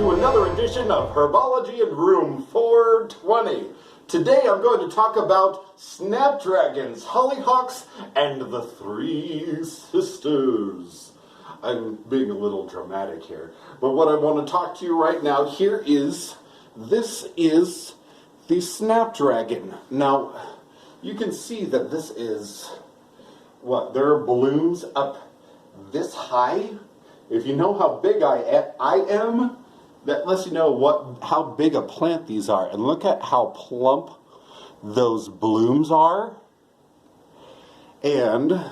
to another edition of Herbology in Room 420. Today I'm going to talk about snapdragons, hollyhocks, and the three sisters. I'm being a little dramatic here, but what I want to talk to you right now here is, this is the snapdragon. Now, you can see that this is, there are balloons up this high. If you know how big I am, that lets you know how big a plant these are. And look at how plump those blooms are. And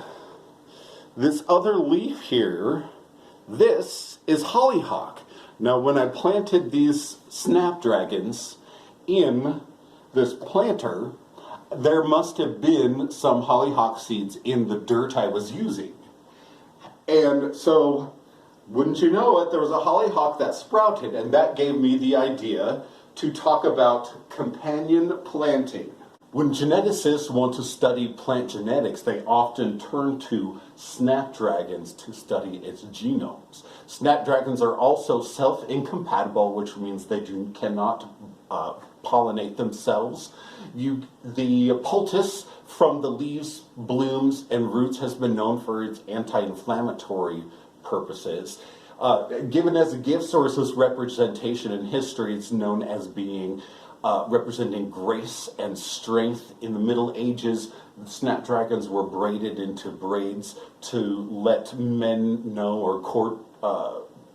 this other leaf here, this is hollyhock. Now when I planted these snapdragons in this planter, there must have been some hollyhock seeds in the dirt I was using. And so, wouldn't you know it, there was a hollyhock that sprouted, and that gave me the idea to talk about companion planting. When geneticists want to study plant genetics, they often turn to snapdragons to study its genomes. Snapdragons are also self-incompatible, which means they cannot pollinate themselves. The poultice from the leaves, blooms, and roots has been known for its anti-inflammatory purposes. Given as a gift source as representation in history, it's known as being representing grace and strength. In the Middle Ages, snapdragons were braided into braids to let men know, or court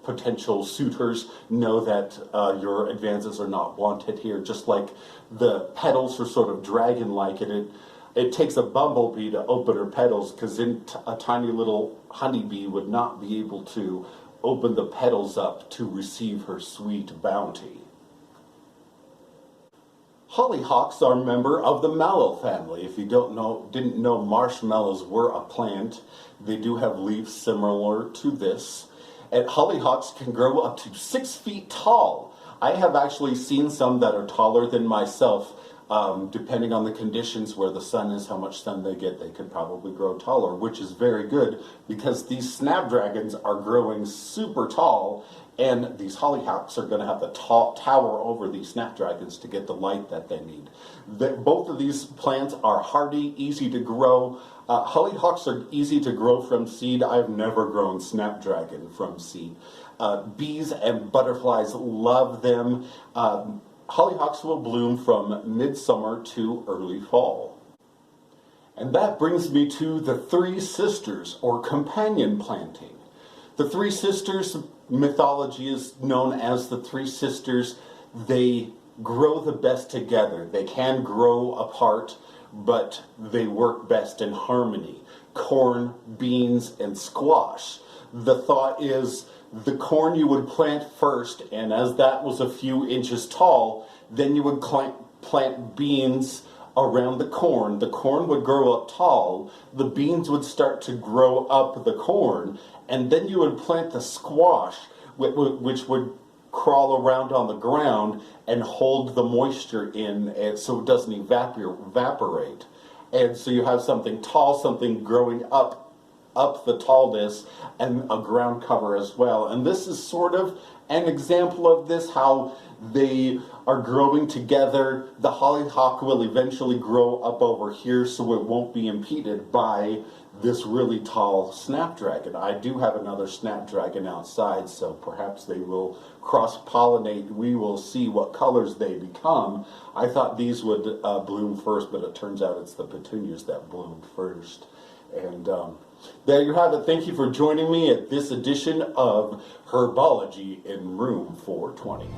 potential suitors know, that your advances are not wanted here. Just like the petals are sort of dragon-like, and it takes a bumblebee to open her petals, because a tiny little honeybee would not be able to open the petals up to receive her sweet bounty. Hollyhocks are a member of the mallow family. If you didn't know marshmallows were a plant, they do have leaves similar to this. And hollyhocks can grow up to 6 feet tall. I have actually seen some that are taller than myself. Depending on the conditions where the sun is, how much sun they get, they could probably grow taller, which is very good because these snapdragons are growing super tall, and these hollyhocks are going to have to tower over these snapdragons to get the light that they need. Both of these plants are hardy, easy to grow. Hollyhocks are easy to grow from seed. I've never grown snapdragon from seed. Bees and butterflies love them. Hollyhocks will bloom from midsummer to early fall. And that brings me to the three sisters, or companion planting. The three sisters mythology is known as the three sisters. They grow the best together. They can grow apart, but they work best in harmony. Corn, beans, and squash. The thought is, the corn you would plant first, and as that was a few inches tall, then you would plant beans around the corn. The corn would grow up tall, the beans would start to grow up the corn, and then you would plant the squash, which would crawl around on the ground and hold the moisture in, and so it doesn't evaporate. And so you have something tall, something growing up the tallness, and a ground cover as well. And this is sort of an example of this, how they are growing together. The hollyhock will eventually grow up over here, so it won't be impeded by this really tall snapdragon. I do have another snapdragon outside, so perhaps they will cross-pollinate. We will see what colors they become. I thought these would bloom first, but it turns out it's the petunias that bloomed first. And there you have it. Thank you for joining me at this edition of Herbology in Room 420.